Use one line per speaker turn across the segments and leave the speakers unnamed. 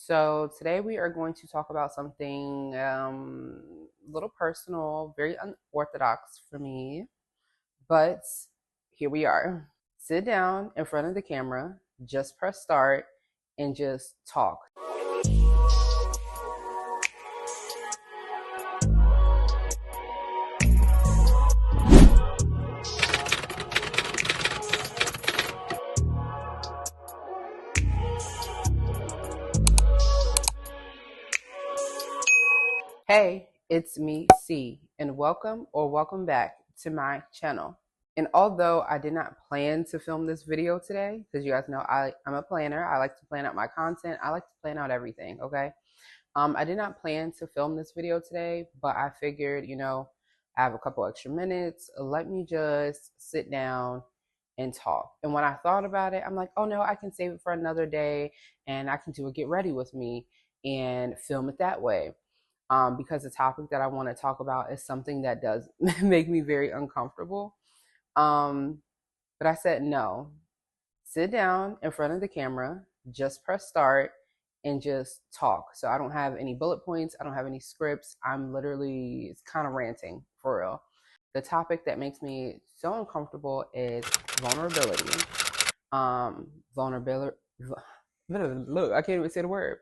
So today we are going to talk about something a little personal, very unorthodox for me, but here we are. Sit down in front of the camera, just press start, and just talk. Hey, it's me, C, and welcome back to my channel. And although I did not plan to film this video today, because you guys know I'm a planner, I like to plan out my content, I like to plan out everything, okay? I did not plan to film this video today, but I figured, I have a couple extra minutes. Let me just sit down and talk. And when I thought about it, I'm like, oh no, I can save it for another day and I can do a get ready with me and film it that way. Because the topic that I want to talk about is something that does make me very uncomfortable. Um, but I said, no, sit down in front of the camera, just press start, and just talk. So I don't have any bullet points, I don't have any scripts. I'm literally, it's kind of ranting for real. The topic that makes me so uncomfortable is vulnerability. Vulnerability. Look, I can't even say the word.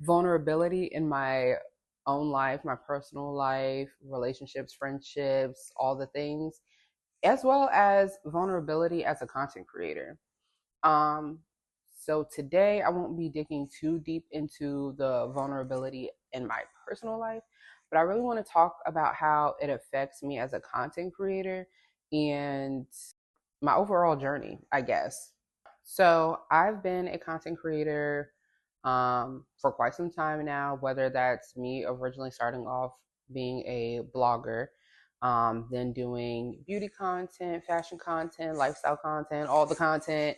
Vulnerability in my own life, my personal life, relationships, friendships, all the things, as well as vulnerability as a content creator. Um, so today I won't be digging too deep into the vulnerability in my personal life, but I really want to talk about how it affects me as a content creator and my overall journey, I guess. So I've been a content creator for quite some time now, whether that's me originally starting off being a blogger, then doing beauty content, fashion content, lifestyle content, all the content.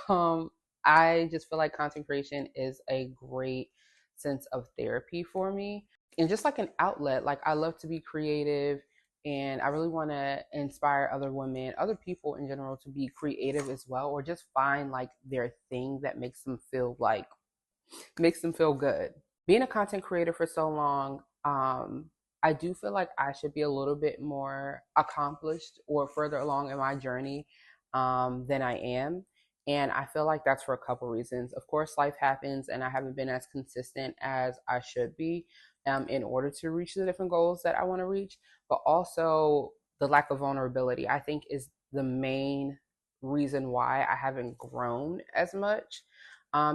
Um, I just feel like content creation is a great sense of therapy for me and just like an outlet. Like I love to be creative and I really want to inspire other women, other people in general to be creative as well, or just find like their thing that makes them feel good. Being a content creator for so long, I do feel like I should be a little bit more accomplished or further along in my journey than I am. And I feel like that's for a couple reasons. Of course, life happens, and I haven't been as consistent as I should be in order to reach the different goals that I want to reach. But also, the lack of vulnerability, I think, is the main reason why I haven't grown as much.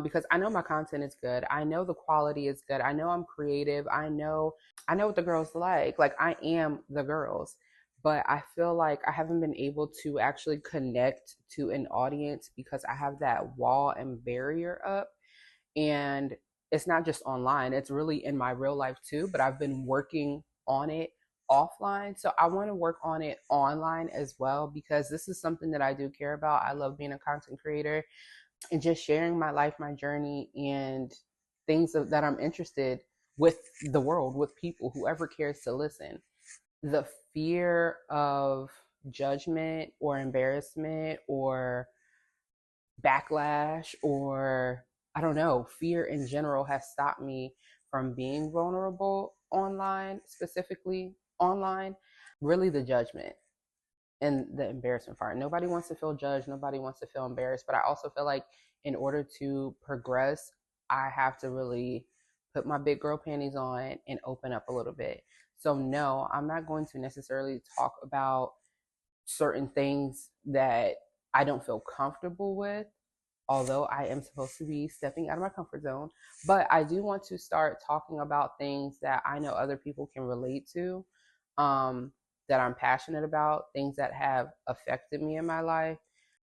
Because I know my content is good. I know the quality is good. I know I'm creative. I know what the girls like. Like I am the girls. But I feel like I haven't been able to actually connect to an audience because I have that wall and barrier up. And it's not just online, it's really in my real life too. But I've been working on it offline. So I want to work on it online as well because this is something that I do care about. I love being a content creator and just sharing my life, my journey, and that I'm interested with the world, with people, whoever cares to listen. The fear of judgment or embarrassment or backlash or I don't know, fear in general has stopped me from being vulnerable online, specifically online. Really, the judgment and the embarrassment part. Nobody wants to feel judged. Nobody wants to feel embarrassed. But I also feel like in order to progress, I have to really put my big girl panties on and open up a little bit. So, no, I'm not going to necessarily talk about certain things that I don't feel comfortable with, although I am supposed to be stepping out of my comfort zone. But I do want to start talking about things that I know other people can relate to, that I'm passionate about, things that have affected me in my life.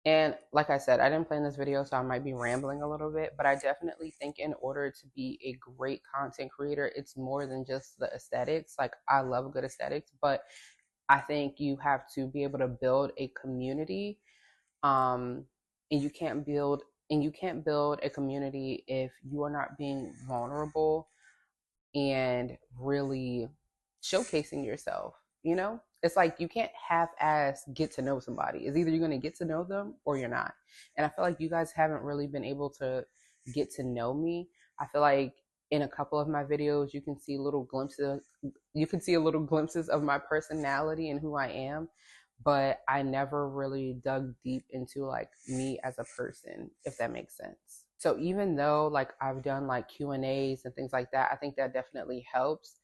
And like I said, I didn't plan this video, so I might be rambling a little bit, but I definitely think in order to be a great content creator, it's more than just the aesthetics. Like, I love good aesthetics, but I think you have to be able to build a community. Um, and you can't build a community if you are not being vulnerable and really showcasing yourself. It's like you can't half-ass get to know somebody. It's either you're going to get to know them or you're not. And I feel like you guys haven't really been able to get to know me. I feel like in a couple of my videos, you can see a little glimpses of my personality and who I am, but I never really dug deep into like me as a person, if that makes sense. So even though like I've done like Q&As and things like that, I think that definitely helps,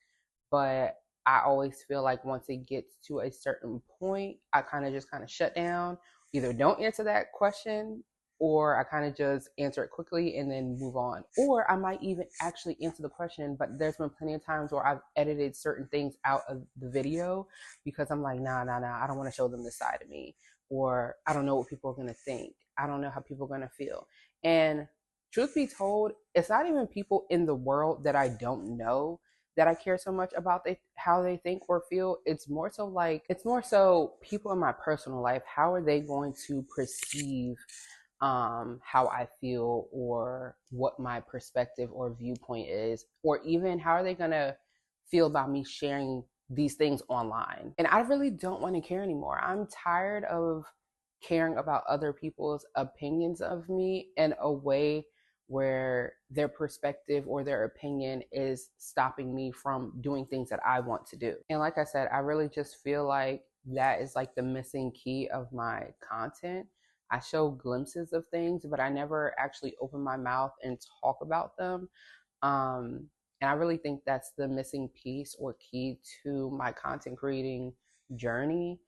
but I always feel like once it gets to a certain point, I kind of shut down, either don't answer that question, or I kind of just answer it quickly and then move on. Or I might even actually answer the question, but there's been plenty of times where I've edited certain things out of the video because I'm like, nah, I don't want to show them this side of me, or I don't know what people are going to think. I don't know how people are going to feel. And truth be told, it's not even people in the world that I don't know that I care so much about how they think or feel. It's more so people in my personal life. How are they going to perceive how I feel, or what my perspective or viewpoint is, or even how are they going to feel about me sharing these things online? And I really don't want to care anymore. I'm tired of caring about other people's opinions of me in a way where their perspective or their opinion is stopping me from doing things that I want to do. And like I said, I really just feel like that is like the missing key of my content. I show glimpses of things, but I never actually open my mouth and talk about them. And I really think that's the missing piece or key to my content creating journey.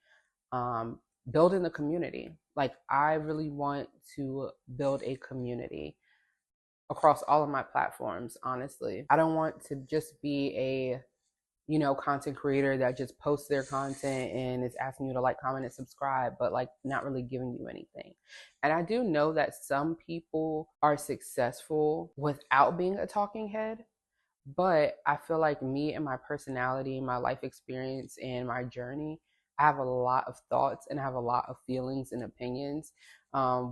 Building the community. Like, I really want to build a community across all of my platforms, honestly. I don't want to just be a content creator that just posts their content and is asking you to like, comment, and subscribe, but like not really giving you anything. And I do know that some people are successful without being a talking head, but I feel like me and my personality, my life experience, and my journey, I have a lot of thoughts and I have a lot of feelings and opinions,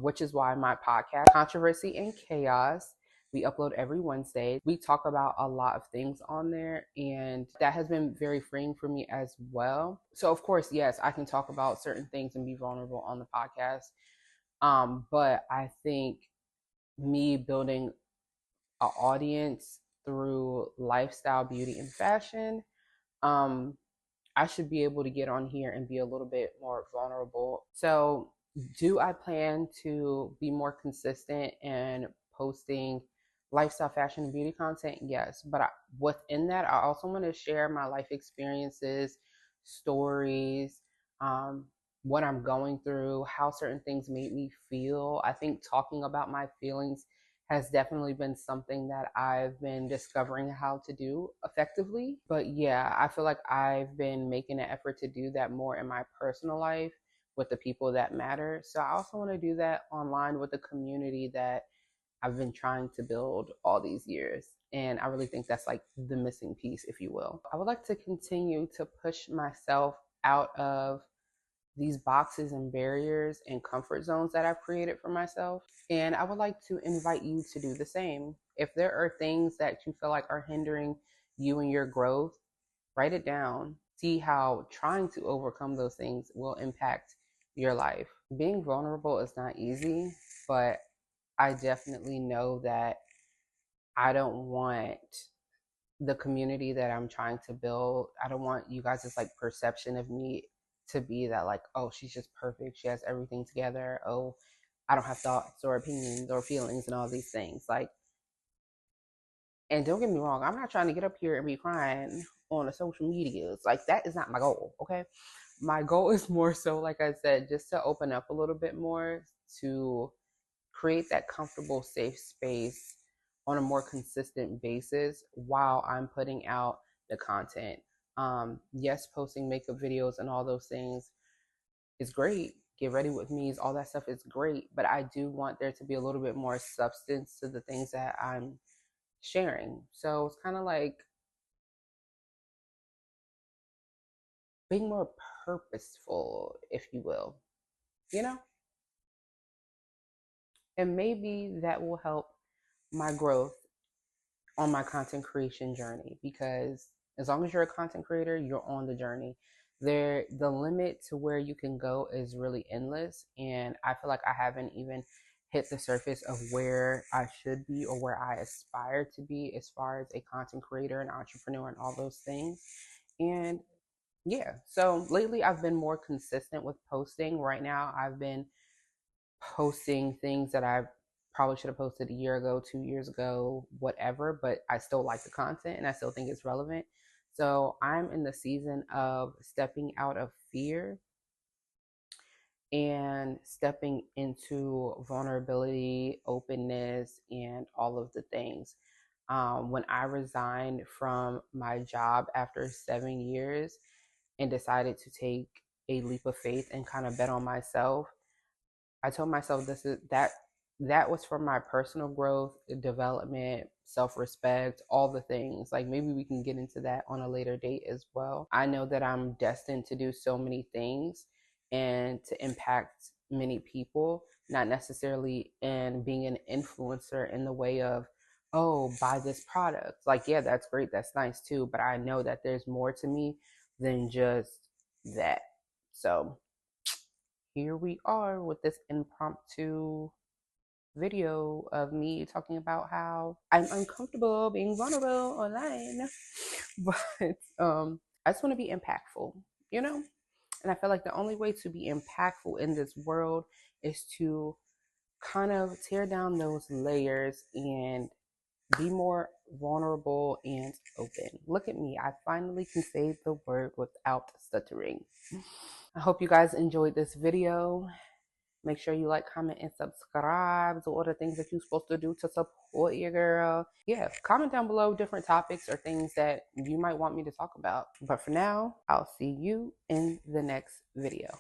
which is why my podcast, Controversy and Chaos, we upload every Wednesday. We talk about a lot of things on there, and that has been very freeing for me as well. So, of course, yes, I can talk about certain things and be vulnerable on the podcast. But I think me building an audience through lifestyle, beauty, and fashion, um, I should be able to get on here and be a little bit more vulnerable. So, do I plan to be more consistent in posting lifestyle, fashion, and beauty content? Yes. But within that, I also want to share my life experiences, stories, um, what I'm going through, how certain things made me feel. I think talking about my feelings has definitely been something that I've been discovering how to do effectively. But yeah, I feel like I've been making an effort to do that more in my personal life with the people that matter. So I also want to do that online with the community that I've been trying to build all these years. And I really think that's like the missing piece, if you will. I would like to continue to push myself out of these boxes and barriers and comfort zones that I've created for myself. And I would like to invite you to do the same. If there are things that you feel like are hindering you and your growth, write it down. See how trying to overcome those things will impact your life. Being vulnerable is not easy, but I definitely know that I don't want the community that I'm trying to build, I don't want you guys' like perception of me to be that like, oh, she's just perfect. She has everything together. Oh, I don't have thoughts or opinions or feelings and all these things. Like, and don't get me wrong, I'm not trying to get up here and be crying on the social medias. Like, that is not my goal, okay? My goal is more so, like I said, just to open up a little bit more, to create that comfortable, safe space on a more consistent basis while I'm putting out the content. Yes, posting makeup videos and all those things is great. Get ready with me, all that stuff is great. But I do want there to be a little bit more substance to the things that I'm sharing. So it's kind of like being more purposeful, if you will, you know? And maybe that will help my growth on my content creation journey, because as long as you're a content creator, you're on the journey. The limit to where you can go is really endless, and I feel like I haven't even hit the surface of where I should be or where I aspire to be as far as a content creator and entrepreneur and all those things. And yeah, so lately I've been more consistent with posting. Right now, I've been posting things that I probably should have posted a year ago, 2 years ago, whatever, but I still like the content and I still think it's relevant. So I'm in the season of stepping out of fear and stepping into vulnerability, openness, and all of the things. When I resigned from my job after 7 years and decided to take a leap of faith and kind of bet on myself, I told myself that was for my personal growth, development, self-respect, all the things. Like maybe we can get into that on a later date as well. I know that I'm destined to do so many things and to impact many people, not necessarily in being an influencer in the way of, oh, buy this product. Like, yeah, that's great, that's nice too, but I know that there's more to me than just that. So here we are with this impromptu video of me talking about how I'm uncomfortable being vulnerable online. But I just want to be impactful, you know? And I feel like the only way to be impactful in this world is to kind of tear down those layers and be more vulnerable and open. Look at me. I finally can say the word without stuttering. I hope you guys enjoyed this video. Make sure you like, comment, and subscribe to all the things that you're supposed to do to support your girl. Yeah, comment down below different topics or things that you might want me to talk about. But for now, I'll see you in the next video.